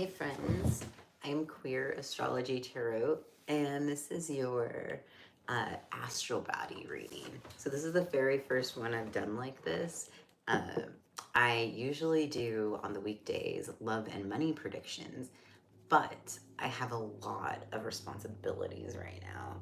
Hey friends, I'm Queer Astrology Tarot, and this is your astral body reading. So this is the very first one I've done like this. Uh, I usually do on the weekdays love and money predictions, but I have a lot of responsibilities right now.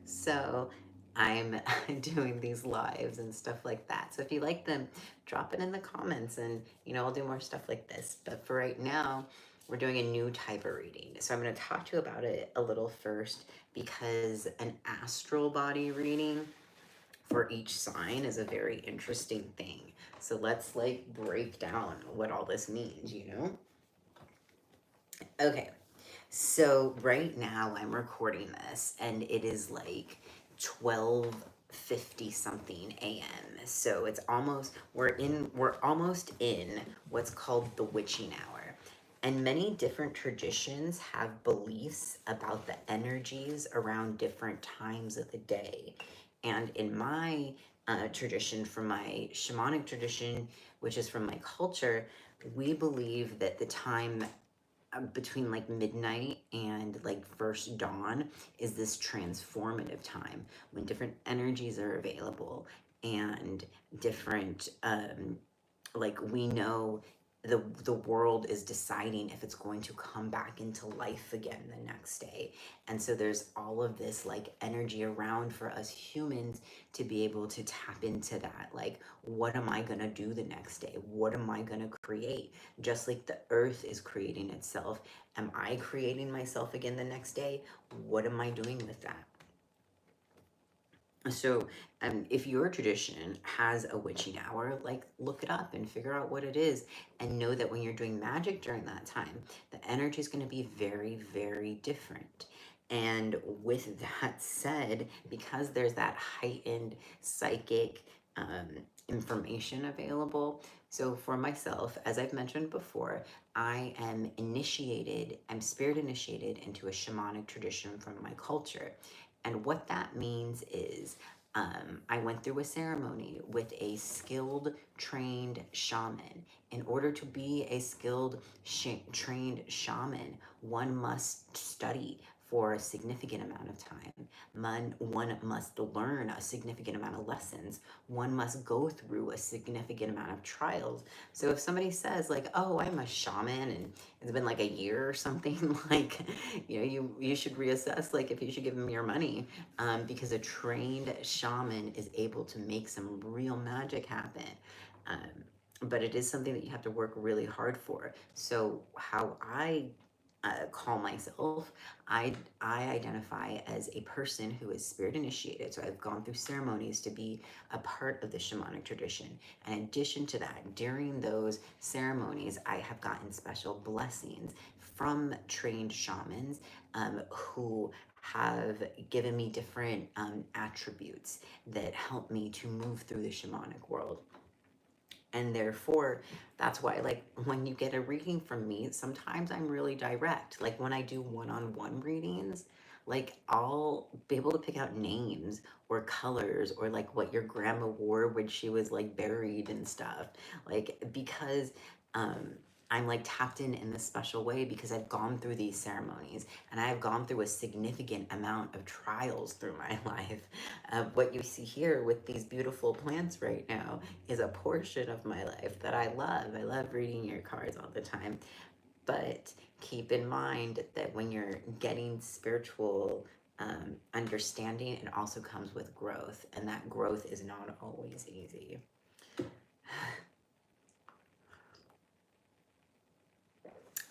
So I'm doing these lives and stuff like that. So if you like them, drop it in the comments and, I'll do more stuff like this. But for right now, we're doing a new type of reading. So I'm going to talk to you about it a little first because an astral body reading for each sign is a very interesting thing. So let's like break down what all this means. Okay. So right now I'm recording this and it is like 12:50 something a.m. So it's almost we're almost in what's called the witching hour. And many different traditions have beliefs about the energies around different times of the day. And in my tradition, from my shamanic tradition, which is from my culture, we believe that the time between like midnight and like first dawn is this transformative time when different energies are available and different like we know the world is deciding if it's going to come back into life again the next day. And so there's all of this like energy around for us humans to be able to tap into that. Like, what am I going to do the next day? What am I going to create? Just like the earth is creating itself, am I creating myself again the next day? What am I doing with that? So, if your tradition has a witching hour, like look it up and figure out what it is, and know that when you're doing magic during that time, the energy is going to be very, very different. And with that said, because there's that heightened psychic information available, so for myself, as I've mentioned before, I'm spirit initiated into a shamanic tradition from my culture. And what that means is I went through a ceremony with a skilled, trained shaman. In order to be a skilled, trained shaman, one must study for a significant amount of time. One must learn a significant amount of lessons. One must go through a significant amount of trials. So if somebody says like, "Oh, I'm a shaman," and it's been like a year or something, like, you should reassess like if you should give them your money, because a trained shaman is able to make some real magic happen. Um, but it is something that you have to work really hard for. So how I call myself, I identify as a person who is spirit initiated. So I've gone through ceremonies to be a part of the shamanic tradition. In addition to that, during those ceremonies, I have gotten special blessings from trained shamans who have given me different attributes that help me to move through the shamanic world. And therefore, that's why, like, when you get a reading from me, sometimes I'm really direct. Like, when I do one-on-one readings, like, I'll be able to pick out names or colors or, like, what your grandma wore when she was, like, buried and stuff. Like, because I'm, like, tapped in this special way because I've gone through these ceremonies and I've gone through a significant amount of trials through my life. What you see here with these beautiful plants right now is a portion of my life that I love. I love reading your cards all the time. But keep in mind that when you're getting spiritual understanding, it also comes with growth. And that growth is not always easy.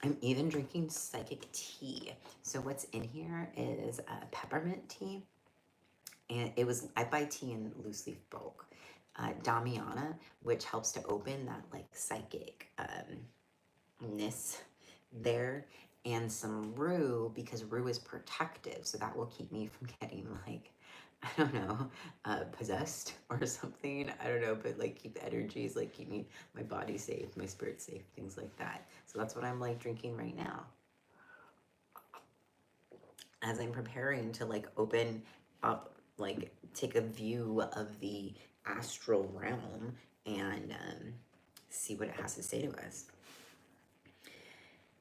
I'm even drinking psychic tea. So what's in here is peppermint tea. And I buy tea in loose leaf bulk. Damiana, which helps to open that like psychic ness there, and some rue because rue is protective, so that will keep me from getting like, I don't know, possessed or something. I don't know, but like keep the energies, like keep my body safe, my spirit safe, things like that. So that's what I'm like drinking right now as I'm preparing to like open up, like take a view of the astral realm and see what it has to say to us.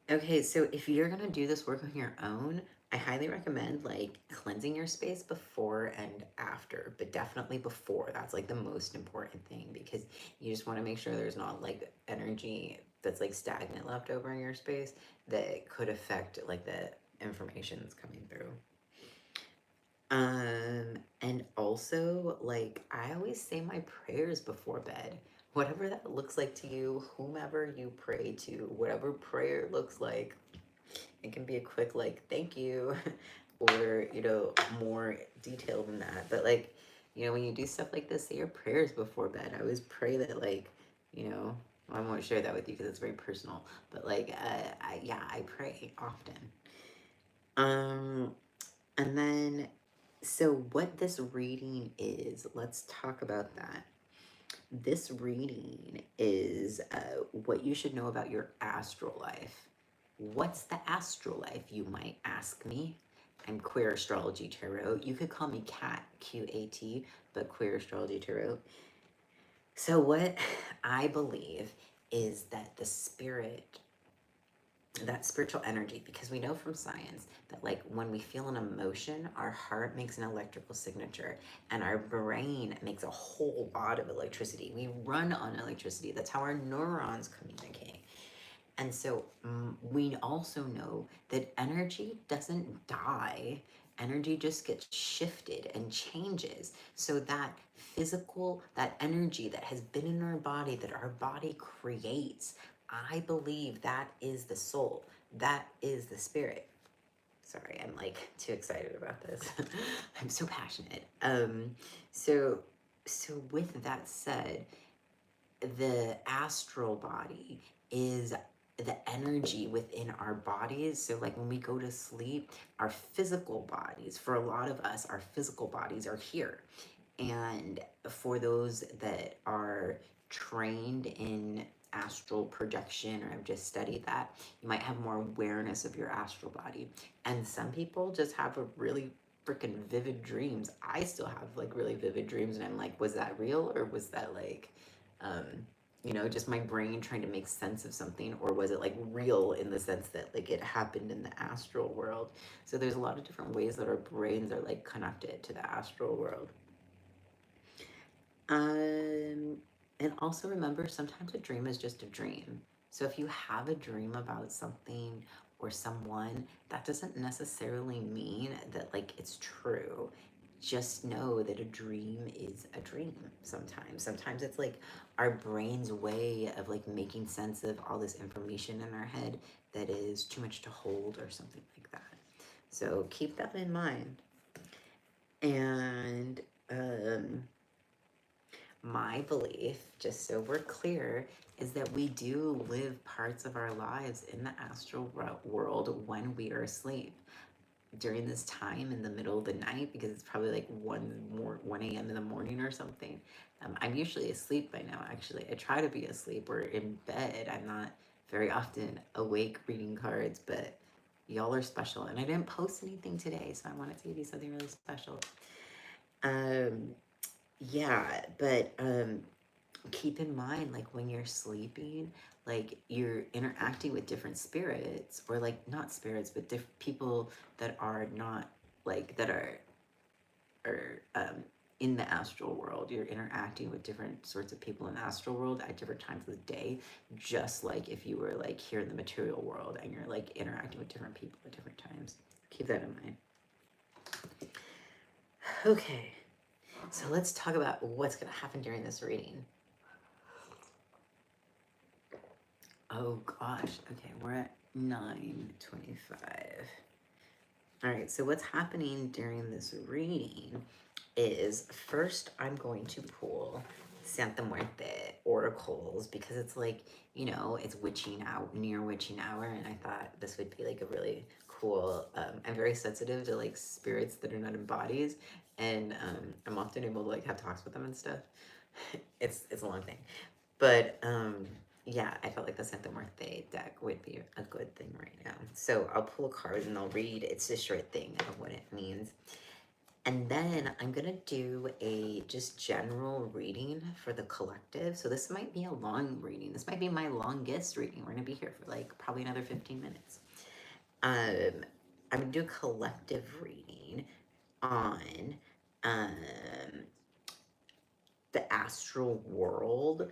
Okay, so if you're gonna do this work on your own, I highly recommend like cleansing your space before and after, but definitely before. That's like the most important thing because you just want to make sure there's not like energy that's like stagnant left over in your space that could affect like the information that's coming through. And also, like, I always say my prayers before bed. Whatever that looks like to you, whomever you pray to, whatever prayer looks like, it can be a quick, like, thank you, or, you know, more detailed than that. But, like, you know, when you do stuff like this, say your prayers before bed. I always pray that, like, you know, I won't share that with you because it's very personal, but, like, yeah, I pray often. Um, and then, so what this reading is, let's talk about that. This reading is what you should know about your astral life. What's the astral life, you might ask me? I'm Queer Astrology Tarot. You could call me Kat, Q-A-T, but Queer Astrology Tarot. So what I believe is that the spirit, that spiritual energy, because we know from science that like when we feel an emotion, our heart makes an electrical signature and our brain makes a whole lot of electricity. We run on electricity. That's how our neurons communicate. And so we also know that energy doesn't die. Energy just gets shifted and changes. So that physical, that energy that has been in our body, that our body creates, I believe that is the soul. That is the spirit. Sorry, I'm like too excited about this. I'm so passionate. So with that said, the astral body is the energy within our bodies. So like when we go to sleep, our physical bodies, for a lot of us, our physical bodies are here. And for those that are trained in astral projection or have just studied that, you might have more awareness of your astral body. And some people just have a really freaking vivid dreams. I still have like really vivid dreams, and I'm like, was that real or was that like um you know, just my brain trying to make sense of something, or was it like real in the sense that like it happened in the astral world? So there's a lot of different ways that our brains are like connected to the astral world. Um, and also remember, sometimes a dream is just a dream. So if you have a dream about something or someone, that doesn't necessarily mean that like it's true. Just know that a dream is a dream sometimes. Sometimes it's like our brain's way of like making sense of all this information in our head that is too much to hold or something like that. So keep that in mind. And my belief, just so we're clear, is that we do live parts of our lives in the astral world when we are asleep. During this time in the middle of the night, because it's probably like 1 a.m. in the morning or something. I'm usually asleep by now, actually. I try to be asleep or in bed. I'm not very often awake reading cards, but y'all are special. And I didn't post anything today, so I wanted to give you something really special. Yeah, but keep in mind, like when you're sleeping, like you're interacting with different spirits, or like not spirits, but different people that are not like that are in the astral world. You're interacting with different sorts of people in the astral world at different times of the day, just like if you were like here in the material world and you're like interacting with different people at different times. Keep that in mind. Okay, so let's talk about what's going to happen during this reading. Oh gosh, okay, we're at 9:25. All right, so what's happening during this reading is first I'm going to pull Santa Muerte oracles, because it's like, you know, it's witching out, near witching hour, and I thought this would be like a really cool, I'm very sensitive to like spirits that are not in bodies, and I'm often able to like have talks with them and stuff. It's a long thing. But yeah, I felt like the Santa Muerte deck would be a good thing right now. So I'll pull a card and I'll read. It's a short thing of what it means. And then I'm gonna do a just general reading for the collective. So this might be a long reading. This might be my longest reading. We're gonna be here for like probably another 15 minutes. I'm gonna do a collective reading on the astral world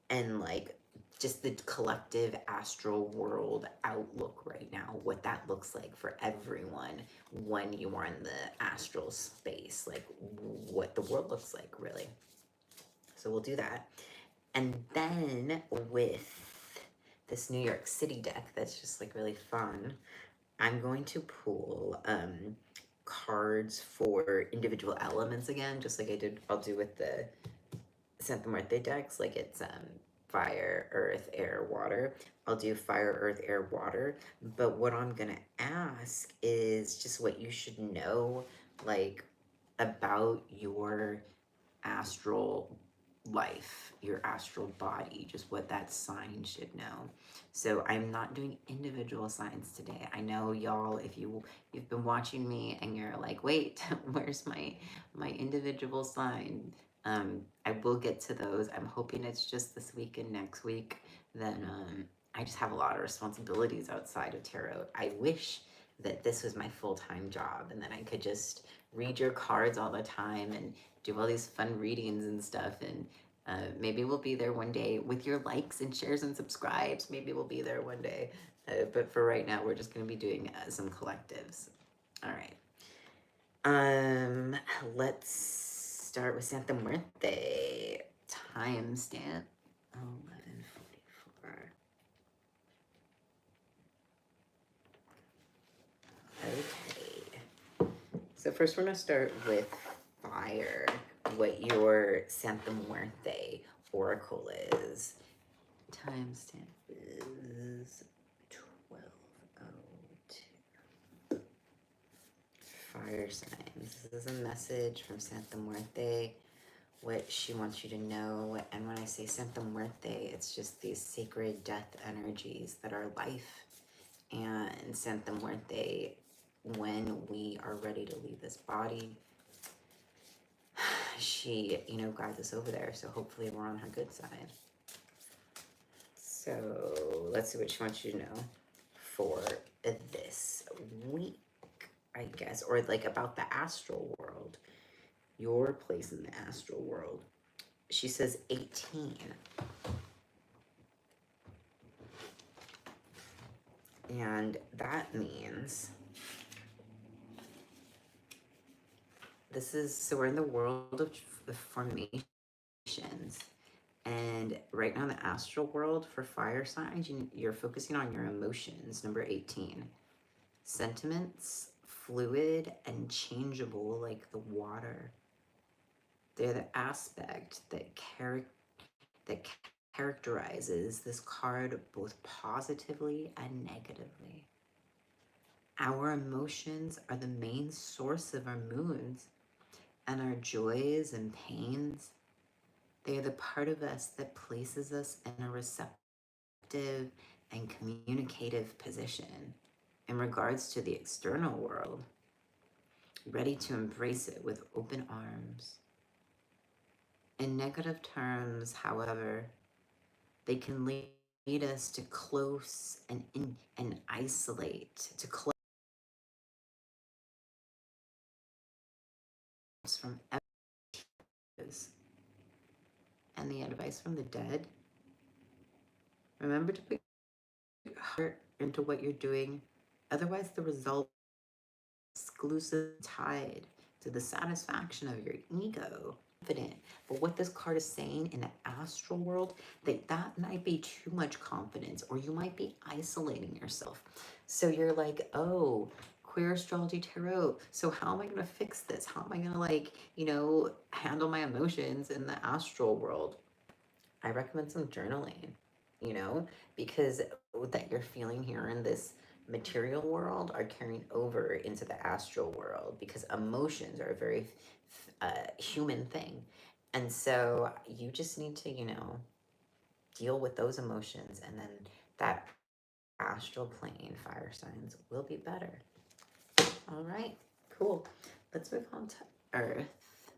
and like just the collective astral world outlook right now, what that looks like for everyone when you are in the astral space, like what the world looks like, really. So we'll do that. And then with this New York City deck that's just like really fun, I'm going to pull cards for individual elements again, just like I'll do with the Santa Muerte decks, like it's fire, earth, air, water. I'll do fire, earth, air, water. But what I'm gonna ask is just what you should know, like about your astral life, your astral body, just what that sign should know. So I'm not doing individual signs today. I know y'all, if you've been watching me and you're like, wait, where's my individual sign? I will get to those. I'm hoping it's just this week and next week. Then I just have a lot of responsibilities outside of tarot. I wish that this was my full-time job and then I could just read your cards all the time and do all these fun readings and stuff. And maybe we'll be there one day with your likes and shares and subscribes. Maybe we'll be there one day. But for right now, we're just going to be doing some collectives. All right. Let's start with Santa Muerte. Timestamp 11:44. Okay. So first we're going to start with fire, what your Santa Muerte oracle is. Timestamp is 12:02. Fire signs. This is a message from Santa Muerte, what she wants you to know. And when I say Santa Muerte, it's just these sacred death energies that are life. And Santa Muerte, when we are ready to leave this body, she, guides us over there. So hopefully we're on her good side. So let's see what she wants you to know for this week, I guess, or like about the astral world, your place in the astral world. She says 18. And that means so we're in the world of formations. And right now in the astral world for fire signs, you're focusing on your emotions, number 18. Sentiments, fluid and changeable like the water. They're the aspect that characterizes this card both positively and negatively. Our emotions are the main source of our moods, and our joys and pains, they are the part of us that places us in a receptive and communicative position in regards to the external world, ready to embrace it with open arms. In negative terms, however, they can lead us to close and isolate, to close from others. And the advice from the dead, remember to put your heart into what you're doing. Otherwise, the result is exclusively tied to the satisfaction of your ego. Confident. But what this card is saying in the astral world, that might be too much confidence, or you might be isolating yourself. So you're like, oh, queer astrology tarot. So how am I going to fix this? How am I going to handle my emotions in the astral world? I recommend some journaling, because that you're feeling here in this material world are carrying over into the astral world, because emotions are a very human thing. And so you just need to, deal with those emotions, and then that astral plane, fire signs, will be better. All right, cool. Let's move on to Earth,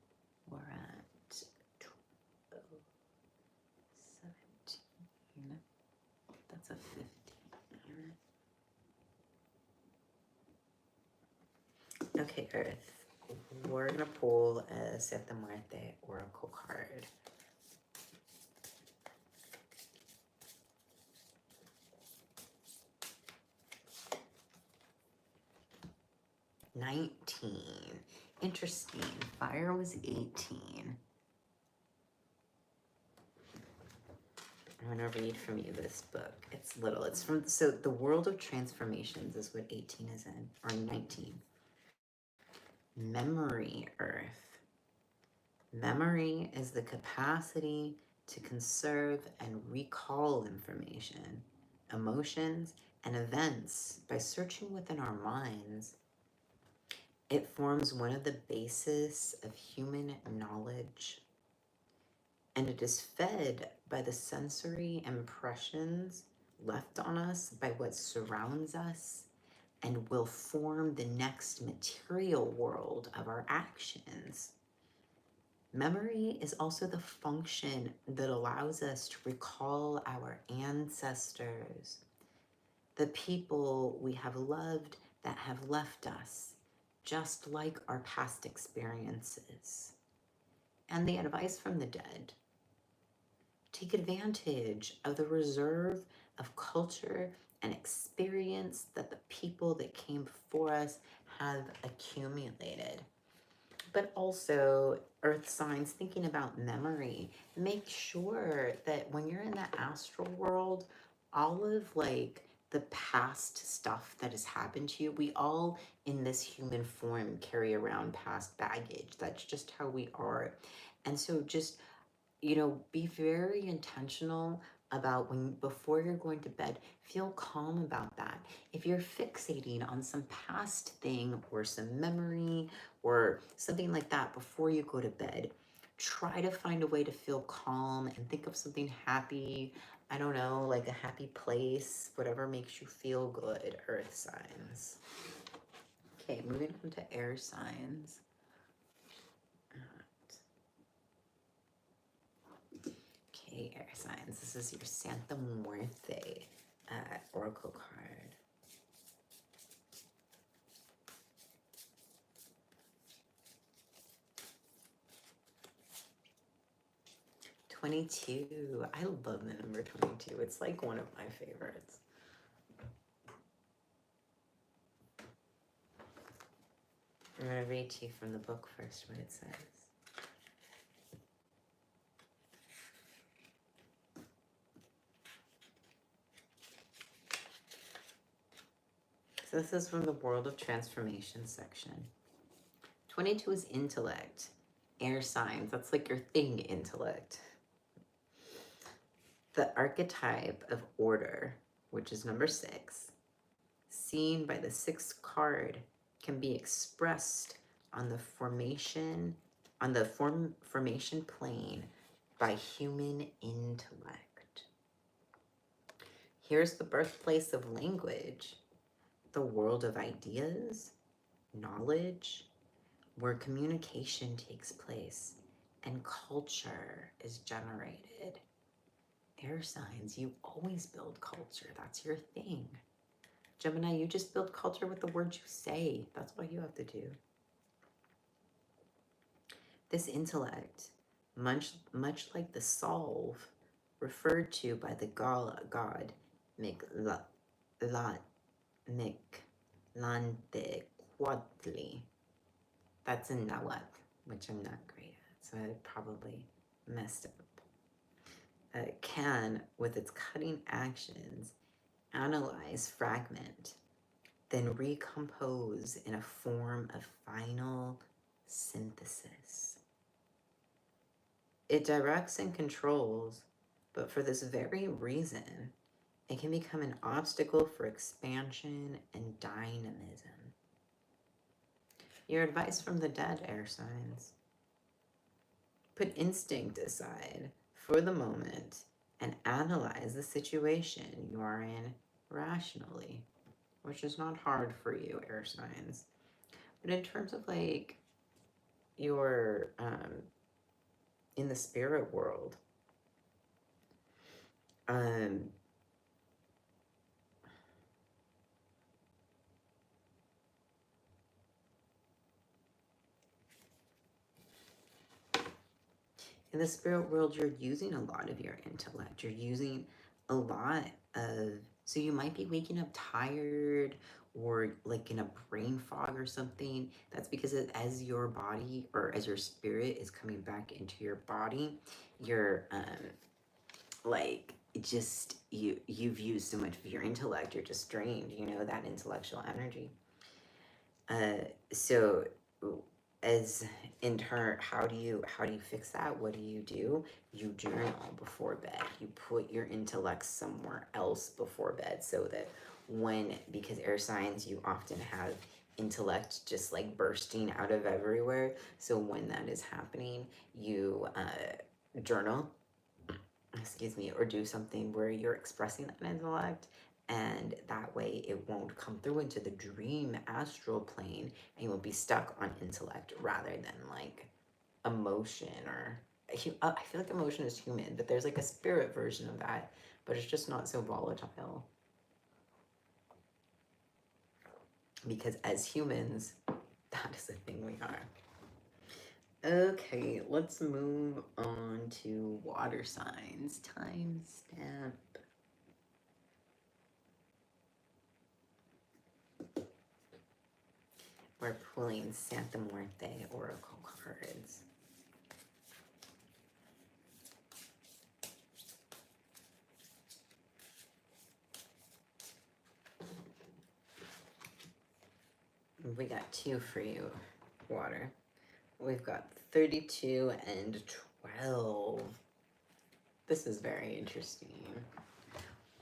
we're at 17. That's a 15. Okay, Earth. We're gonna pull a Set the Muerte Oracle card. $19. Interesting. Fire was 18. I'm gonna read from you this book. It's little. It's from, so the world of transformations is what 18 is in, or 19. Memory, Earth. Memory is the capacity to conserve and recall information, emotions, and events by searching within our minds. It forms one of the bases of human knowledge, and it is fed by the sensory impressions left on us by what surrounds us and will form the next material world of our actions. Memory is also the function that allows us to recall our ancestors, the people we have loved that have left us, just like our past experiences. And the advice from the dead: take advantage of the reserve of culture and experience that the people that came before us have accumulated. But also, earth signs, thinking about memory, make sure that when you're in the astral world, all of like the past stuff that has happened to you, we all in this human form carry around past baggage. That's just how we are. And so just, be very intentional about when, before you're going to bed, feel calm about that. If you're fixating on some past thing or some memory or something like that before you go to bed, try to find a way to feel calm and think of something happy. I don't know, like a happy place, whatever makes you feel good, earth signs. Okay, moving on to air signs. Okay, air signs. This is your Santa Muerte oracle card. $22. I love the number 22. It's like one of my favorites. I'm going to read to you from the book first what it says. So this is from the World of Transformation section. 22 is intellect. Air signs. That's like your thing, intellect. The archetype of order, which is number 6, seen by the 6th card, can be expressed on the formation plane by human intellect. Here's the birthplace of language, the world of ideas, knowledge, where communication takes place and culture is generated. Air signs, you always build culture. That's your thing. Gemini, you just build culture with the words you say. That's what you have to do. This intellect, much like the solve referred to by the god Mictlantecuhtli. That's in Nahuatl, which I'm not great at, so I probably messed up. Can, with its cutting actions, analyze, fragment, then recompose in a form of final synthesis. It directs and controls, but for this very reason, it can become an obstacle for expansion and dynamism. Your advice from the dead, air signs: put instinct aside for the moment and analyze the situation you are in rationally, which is not hard for you, air signs. But in terms of like your in the spirit world, um in the spirit world, you're using a lot of your intellect. You're using a lot of, so you might be waking up tired or like in a brain fog or something. That's because as your body or as your spirit is coming back into your body, you're like just you've used so much of your intellect. You're just drained, you know, that intellectual energy. So as in turn, how do you fix that? What do? You journal before bed. You put your intellect somewhere else before bed, so that because air signs, you often have intellect just like bursting out of everywhere. So when that is happening, you journal, excuse me, or do something where you're expressing that intellect, and that way it won't come through into the dream astral plane, and you won't be stuck on intellect rather than like emotion. Or I feel like emotion is human, but there's like a spirit version of that, but it's just not so volatile, because as humans, that is the thing we are. Okay, let's move on to water signs. Timestamp. We're pulling Santa Muerte oracle cards. We got two for you, water. We've got 32 and 12. This is very interesting.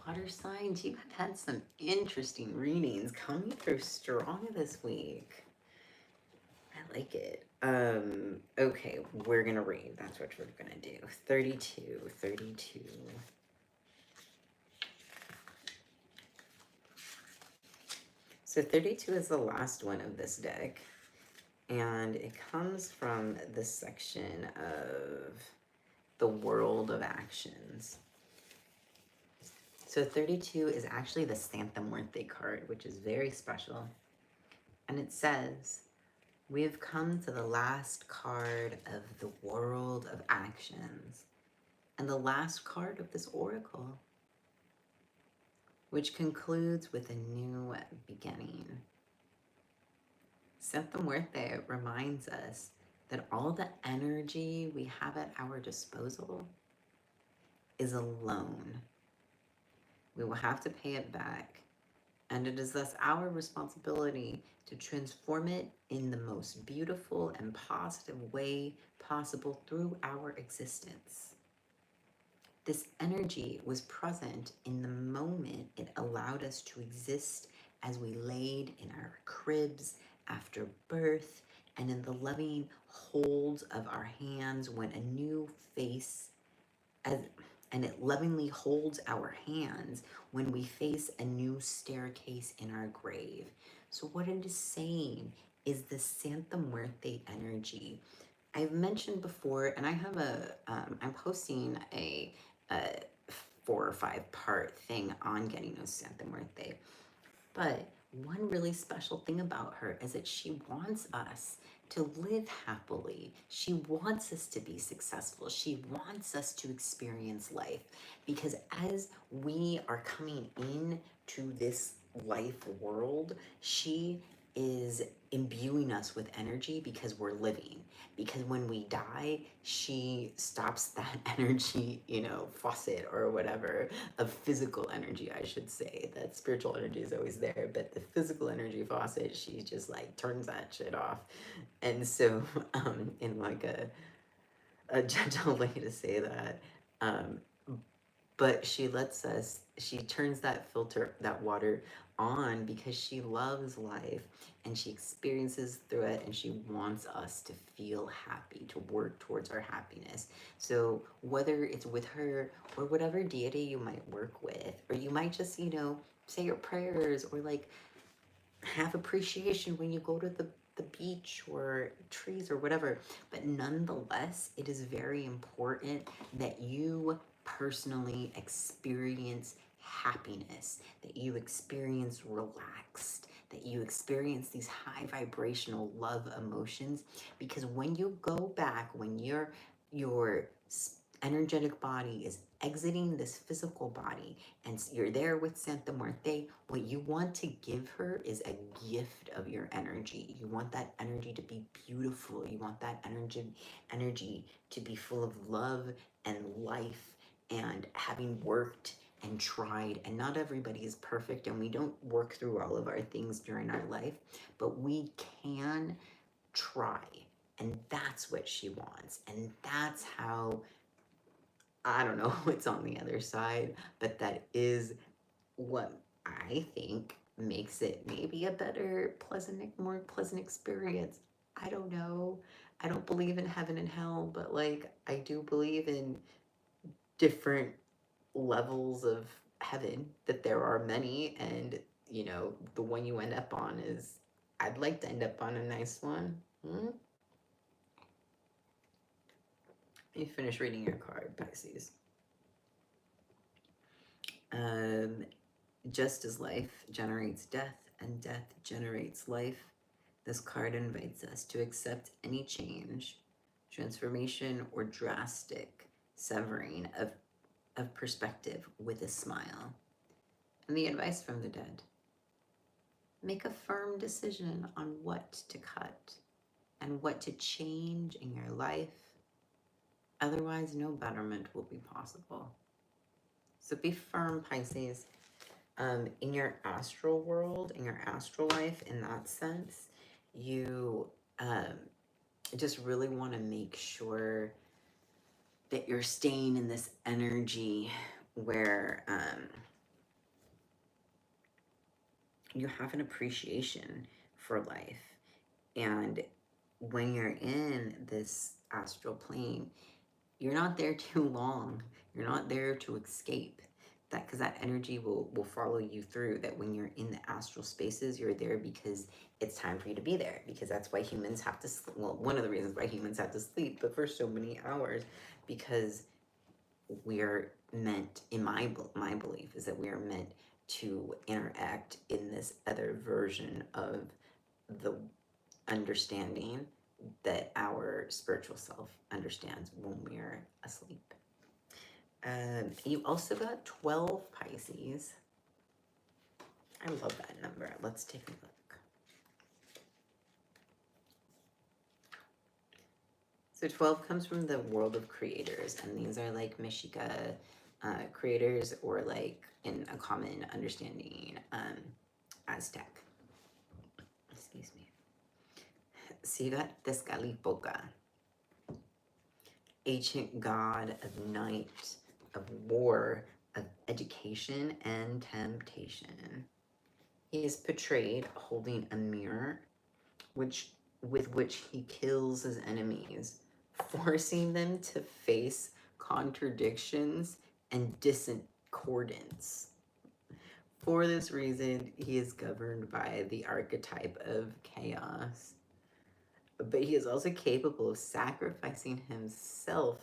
Water signs, you have had some interesting readings coming through strong this week. I like it. Okay, we're gonna read. That's what we're gonna do. 32, 32. So 32 is the last one of this deck, and it comes from this section of the world of actions. So 32 is actually the Santa Muerte card, which is very special. And it says, we have come to the last card of the world of actions, and the last card of this oracle, which concludes with a new beginning. Santa Muerte reminds us that all the energy we have at our disposal is a loan. We will have to pay it back, and it is thus our responsibility to transform it in the most beautiful and positive way possible through our existence. This energy was present in the moment it allowed us to exist as we laid in our cribs after birth, and in the loving holds of our hands when a new face, and it lovingly holds our hands when we face a new staircase in our grave. So what it is saying is the Santa Muerte energy. I've mentioned before, and I have I'm posting a 4 or 5 part thing on getting a Santa Muerte. But one really special thing about her is that she wants us to live happily. She wants us to be successful. She wants us to experience life, because as we are coming in to this life world, she is imbuing us with energy because we're living. Because when we die, she stops that energy, faucet or whatever, of physical energy, I should say. That spiritual energy is always there, but the physical energy faucet, she just like turns that shit off. And so, in like a gentle way to say that, um, but she turns that filter, that water on, because she loves life and she experiences through it, and she wants us to feel happy, to work towards our happiness. So whether it's with her or whatever deity you might work with, or you might just, say your prayers, or like have appreciation when you go to the the beach or trees or whatever. But nonetheless, it is very important that you personally experience happiness, that you experience relaxed, that you experience these high vibrational love emotions. Because when you go back, when your energetic body is exiting this physical body and you're there with Santa Muerte, what you want to give her is a gift of your energy. You want that energy to be beautiful. You want that energy to be full of love and life, and having worked and tried, and not everybody is perfect, and we don't work through all of our things during our life, but we can try. And that's what she wants. And that's how, I don't know what's on the other side, but that is what I think makes it maybe a better, more pleasant experience. I don't know. I don't believe in heaven and hell, but like I do believe in different levels of heaven, that there are many, and you know, the one you end up on is, I'd like to end up on a nice one. You finish reading your card, Pisces. Just as life generates death and death generates life, this card invites us to accept any change, transformation, or drastic severing of perspective with a smile. And the advice from the dead: make a firm decision on what to cut and what to change in your life. Otherwise, no betterment will be possible. So be firm, Pisces. In your astral world, in your astral life, in that sense, you just really want to make sure that you're staying in this energy where you have an appreciation for life. And when you're in this astral plane, you're not there too long. You're not there to escape. That, because that energy will follow you through. That when you're in the astral spaces, you're there because it's time for you to be there. Because that's why humans have to sleep. Well, one of the reasons why humans have to sleep, but for so many hours, because we're meant, in my belief, is that we are meant to interact in this other version of the understanding that our spiritual self understands when we're asleep. You also got 12, Pisces. I love that number. Let's take a look. So 12 comes from the world of creators, and these are like Mexica creators, or like in a common understanding, Aztec. Excuse me. So you got Tezcatlipoca, ancient god of night, of war, of education and temptation. He is portrayed holding a mirror, with which he kills his enemies, forcing them to face contradictions and discordance. For this reason, he is governed by the archetype of chaos. But he is also capable of sacrificing himself.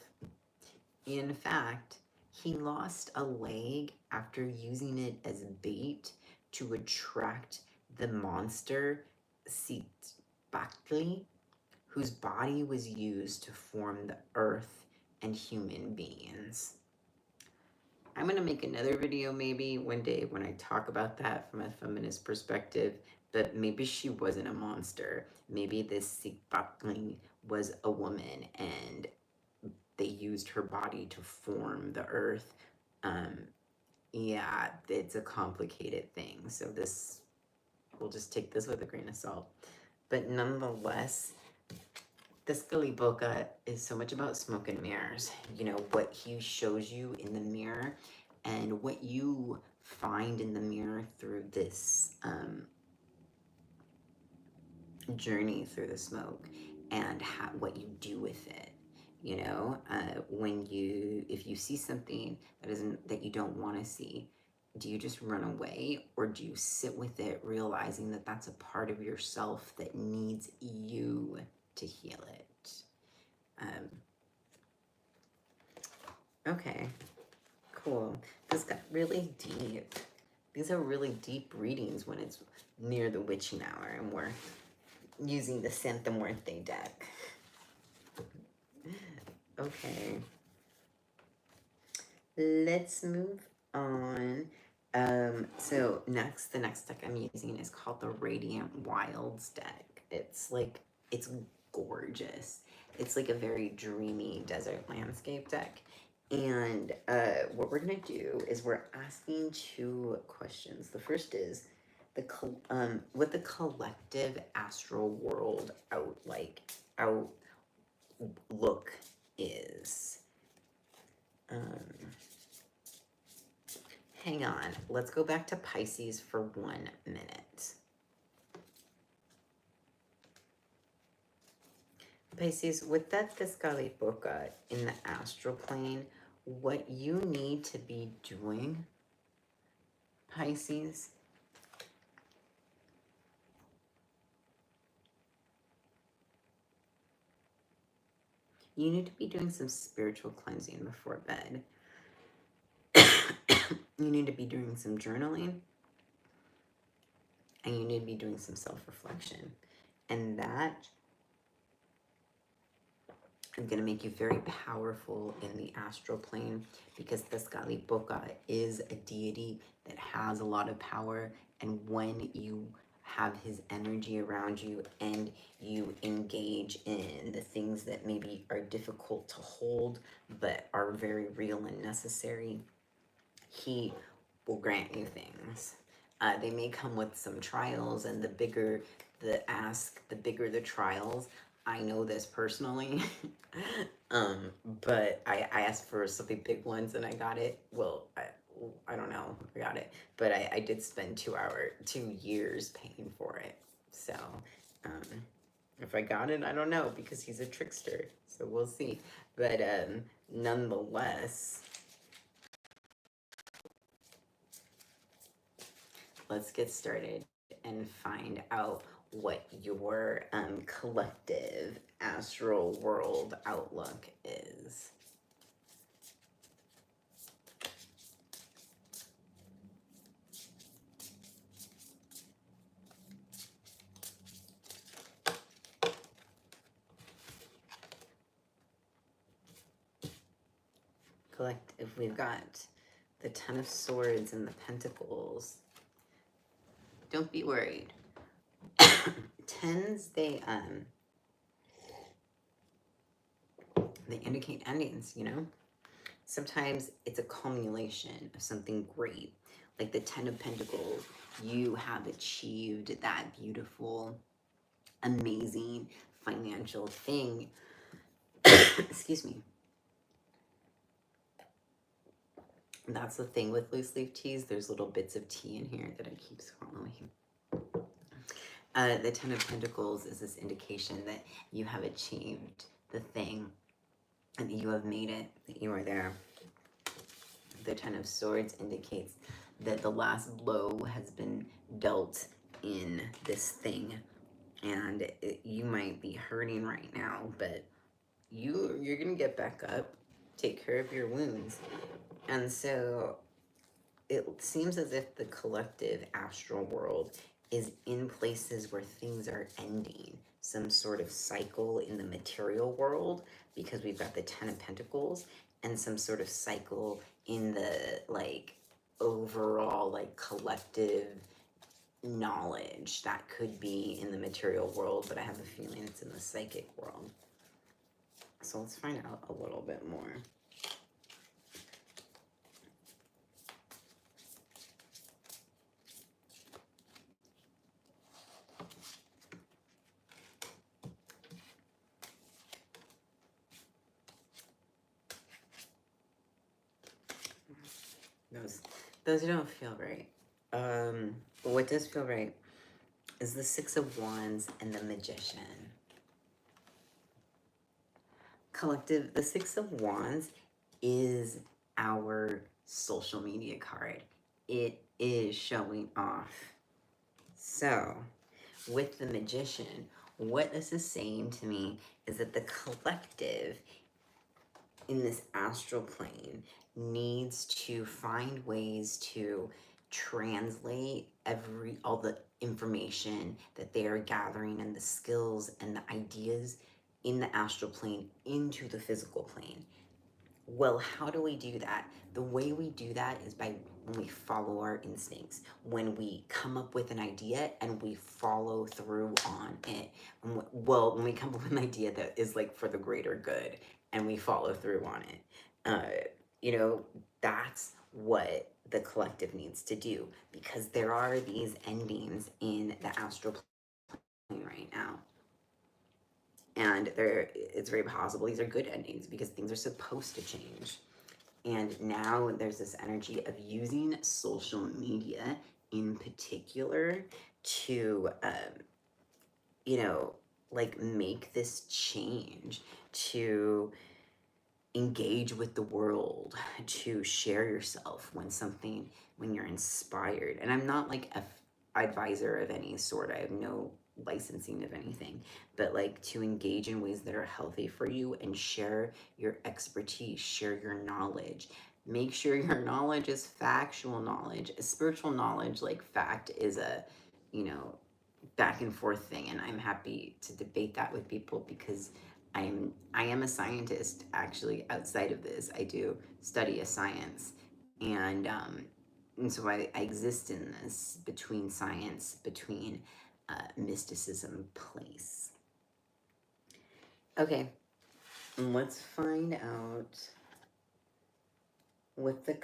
In fact, he lost a leg after using it as bait to attract the monster Citbactli, whose body was used to form the earth and human beings. I'm going to make another video maybe one day when I talk about that from a feminist perspective, but maybe she wasn't a monster. Maybe this Citbactli was a woman and they used her body to form the earth. Yeah, it's a complicated thing. So this, we'll just take this with a grain of salt. But nonetheless, Tezcatlipoca is so much about smoke and mirrors. You know, what he shows you in the mirror and what you find in the mirror through this journey through the smoke, and what you do with it. You know, if you see something that you don't want to see, Do you just run away, or do you sit with it, realizing that that's a part of yourself that needs you to heal it? Okay, cool. This got really deep. These are really deep readings when it's near the witching hour and we're using the Santa Muerte deck. Okay. Let's move on. So the next deck I'm using is called the Radiant Wilds deck. It's gorgeous. It's like a very dreamy desert landscape deck. And what we're gonna do is we're asking two questions. The first is what the collective astral world outlook is. Hang on, let's go back to Pisces for 1 minute. Pisces, with that Fiscalipoca in the astral plane, what you need to be doing, Pisces, you need to be doing some spiritual cleansing before bed. You need to be doing some journaling, and you need to be doing some self-reflection. And that is going to make you very powerful in the astral plane, because Fiscalipoca is a deity that has a lot of power. And when you have his energy around you and you engage in the things that maybe are difficult to hold but are very real and necessary, he will grant you things. They may come with some trials, and the bigger the ask, the bigger the trials. I know this personally. But I asked for something big once and I got it. Well, I don't know, I got it, but I did spend 2 years paying for it. So, if I got it, I don't know, because he's a trickster. So we'll see. But nonetheless, let's get started and find out what your collective astral world outlook is. Collective, we've got the Ten of Swords and the Pentacles. Don't be worried. Tens, they indicate endings, you know? Sometimes it's a culmination of something great. Like the Ten of Pentacles, you have achieved that beautiful, amazing financial thing. Excuse me. That's the thing with loose leaf teas. There's little bits of tea in here that I keep swallowing. The Ten of Pentacles is this indication that you have achieved the thing, and that you have made it, that you are there. The Ten of Swords indicates that the last blow has been dealt in this thing, and you might be hurting right now, but you're gonna get back up, take care of your wounds. And so it seems as if the collective astral world is in places where things are ending, some sort of cycle in the material world, because we've got the Ten of Pentacles, and some sort of cycle in the overall collective knowledge that could be in the material world, but I have a feeling it's in the psychic world. So let's find out a little bit more. Those don't feel right. But what does feel right is the Six of Wands and the Magician. Collective, the Six of Wands is our social media card. it is showing off. So, with the Magician, what this is saying to me is that the collective in this astral plane needs to find ways to translate all the information that they are gathering and the skills and the ideas in the astral plane into the physical plane. Well, how do we do that? The way we do that is by when we follow our instincts, when we come up with an idea and we follow through on it. Well, when we come up with an idea that is like for the greater good and we follow through on it, you know, that's what the collective needs to do, because there are these endings in the astral plane right now. And it's very possible these are good endings because things are supposed to change. And now there's this energy of using social media in particular to, you know, like make this change, to engage with the world, to share yourself when you're inspired. And I'm not like a advisor of any sort. I have no licensing of anything, but like to engage in ways that are healthy for you and share your expertise, share your knowledge. Make sure your knowledge is factual knowledge. Spiritual knowledge, like fact, is a, you know, back and forth thing, and I'm happy to debate that with people because I am a scientist. Actually, outside of this, I do study a science, and so I exist in this between science, between mysticism place. Okay, let's find out what the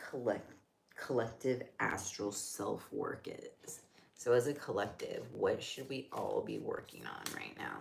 collective astral self work is. So as a collective, what should we all be working on right now?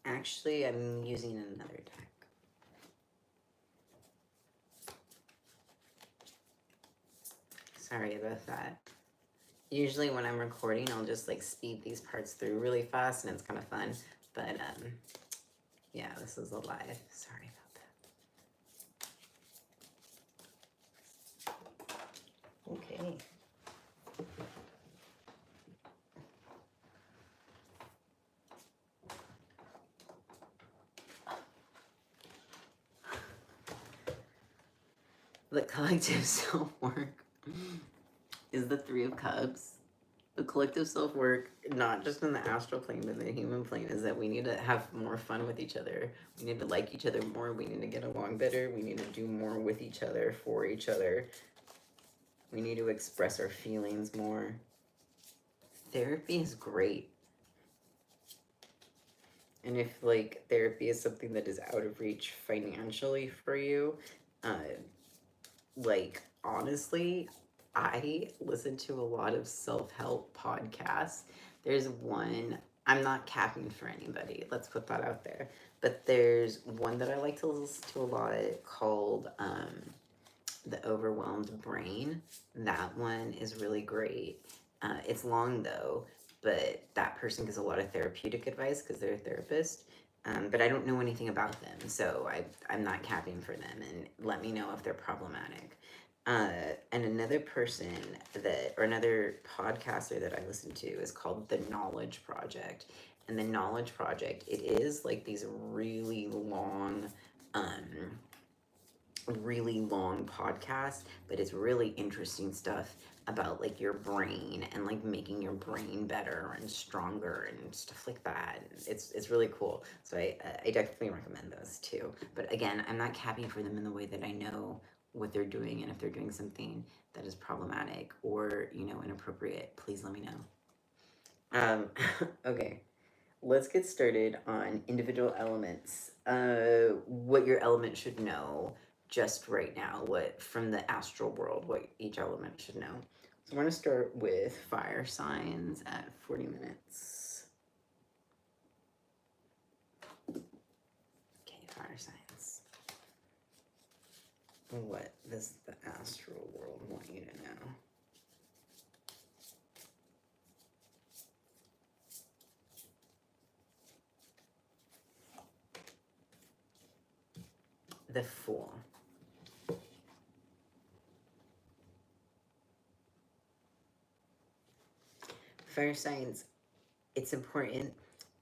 Actually, I'm using another deck. Sorry about that. Usually when I'm recording, I'll just like speed these parts through really fast and it's kind of fun. But yeah, this is a live. Sorry about that. Okay. The collective self-work is the Three of Cups. The collective self-work, not just in the astral plane, but in the human plane, is that we need to have more fun with each other. We need to like each other more. We need to get along better. We need to do more with each other, for each other. We need to express our feelings more. Therapy is great. And if like therapy is something that is out of reach financially for you, like honestly, I listen to a lot of self-help podcasts. There's one, I'm not capping for anybody, let's put that out there, but there's one that I like to listen to a lot called The Overwhelmed Brain. That one is really great. It's long though, but that person gives a lot of therapeutic advice because they're a therapist. But I don't know anything about them, so I'm not capping for them, and let me know if they're problematic. And another person or another podcaster that I listen to is called The Knowledge Project. And The Knowledge Project, it is like these really long podcast, but it's really interesting stuff about like your brain and like making your brain better and stronger and stuff like that. It's really cool. So I definitely recommend those too. But again, I'm not capping for them in the way that I know what they're doing, and if they're doing something that is problematic or, you know, inappropriate, please let me know. Okay. Let's get started on individual elements. What your element should know just right now, what from the astral world, what each element should know. So we're going to start with fire signs at 40 minutes. What does the astral world want you to know? The Fool. FireSigns, it's important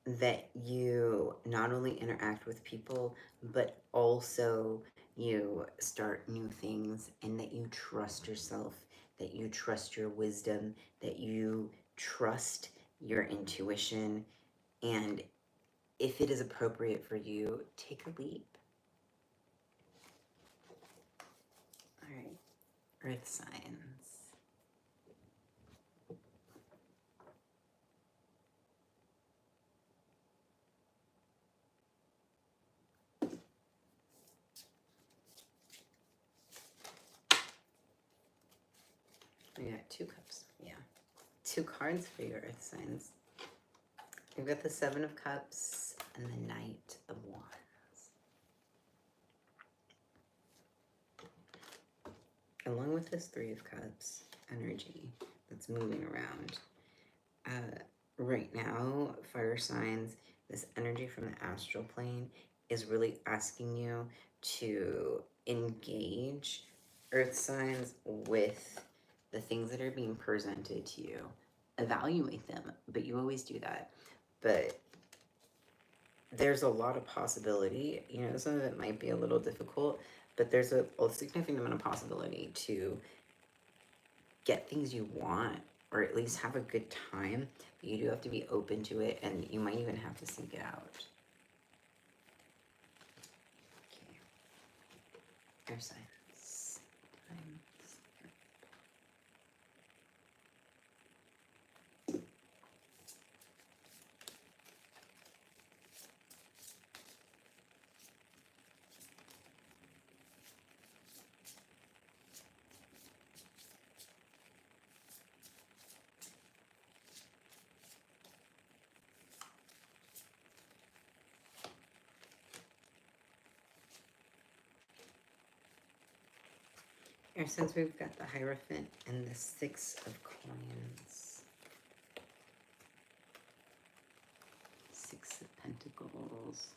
that you not only interact with people, but also you start new things, and that you trust yourself, that you trust your wisdom, that you trust your intuition, and if it is appropriate for you, take a leap. All right, Earth signs. We got 2 cups, yeah. 2 cards for your Earth signs. We've got the 7 of Cups and the Knight of Wands. Along with this 3 of Cups energy that's moving around. Right now, fire signs, this energy from the astral plane is really asking you to engage Earth signs with the things that are being presented to you. Evaluate them, but you always do that. But there's a lot of possibility. You know, some of it might be a little difficult, but there's a significant amount of possibility to get things you want, or at least have a good time. But you do have to be open to it, and you might even have to seek it out. Okay. Air signs. Here, since we've got the Hierophant and the 6 of Coins. 6 of Pentacles.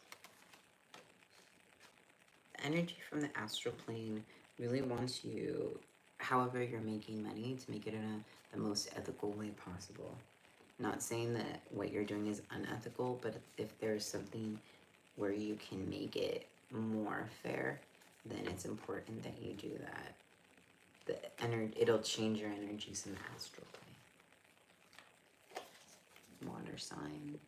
The energy from the astral plane really wants you, however you're making money, to make it in the most ethical way possible. Not saying that what you're doing is unethical, but if there's something where you can make it more fair, then it's important that you do that. It'll change your energies in the astral plane. Water signs.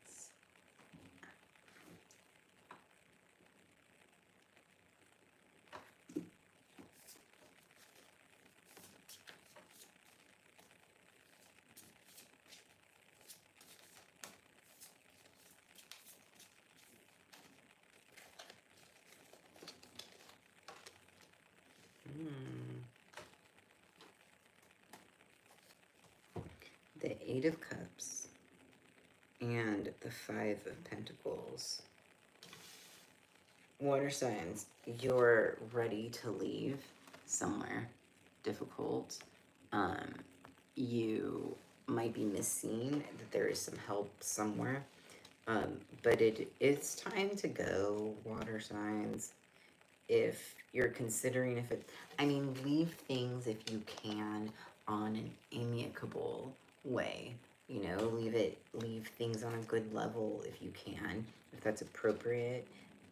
The 8 of Cups and the 5 of Pentacles. Water signs, you're ready to leave somewhere difficult. You might be missing that there is some help somewhere. But it's time to go, water signs. If you're considering leave things if you can on an amicable way. You know, leave things on a good level if you can, if that's appropriate.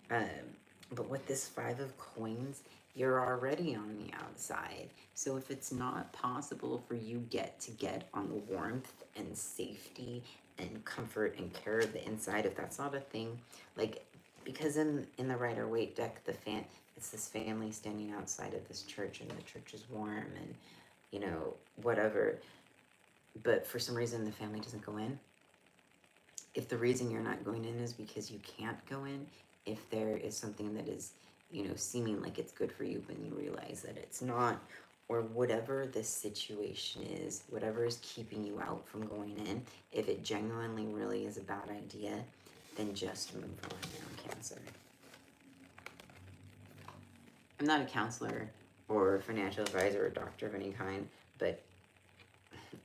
But with this 5 of Coins, you're already on the outside. So if it's not possible for you to get on the warmth and safety and comfort and care of the inside, if that's not a thing, like, because in the Rider-Waite deck, it's this family standing outside of this church, and the church is warm and, you know, whatever. But for some reason, the family doesn't go in. If the reason you're not going in is because you can't go in, if there is something that is, you know, seeming like it's good for you, but you realize that it's not, or whatever the situation is, whatever is keeping you out from going in, if it genuinely really is a bad idea, then just move on now, Cancer. I'm not a counselor, or financial advisor or doctor of any kind, but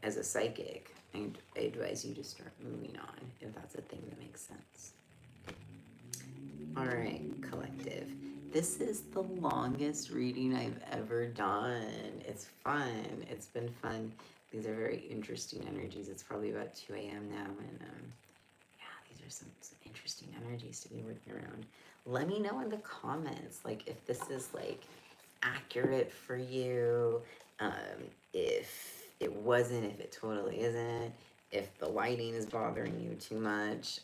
as a psychic, I advise you to start moving on if that's a thing that makes sense. All right, collective. This is the longest reading I've ever done. It's fun. It's been fun. These are very interesting energies. It's probably about 2 a.m. now, and yeah, these are some interesting energies to be working around. Let me know in the comments, like, if this is like accurate for you, if it wasn't, if it totally isn't, if the lighting is bothering you too much.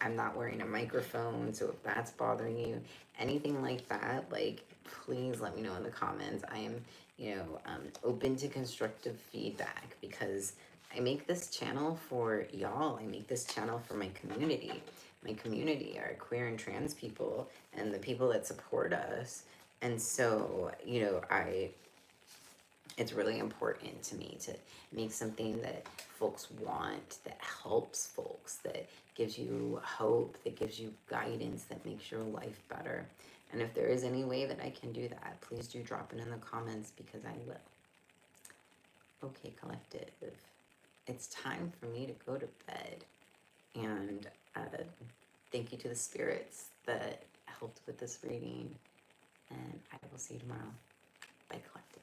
I'm not wearing a microphone, so if that's bothering you, anything like that, like, please let me know in the comments. I am, open to constructive feedback, because I make this channel for y'all. I make this channel for my community. My community are queer and trans people and the people that support us. And so, it's really important to me to make something that folks want, that helps folks, that gives you hope, that gives you guidance, that makes your life better. And if there is any way that I can do that, please do drop it in the comments, because I will. Okay, collective. It's time for me to go to bed. And thank you to the spirits that helped with this reading. And I will see you tomorrow. Bye, collective.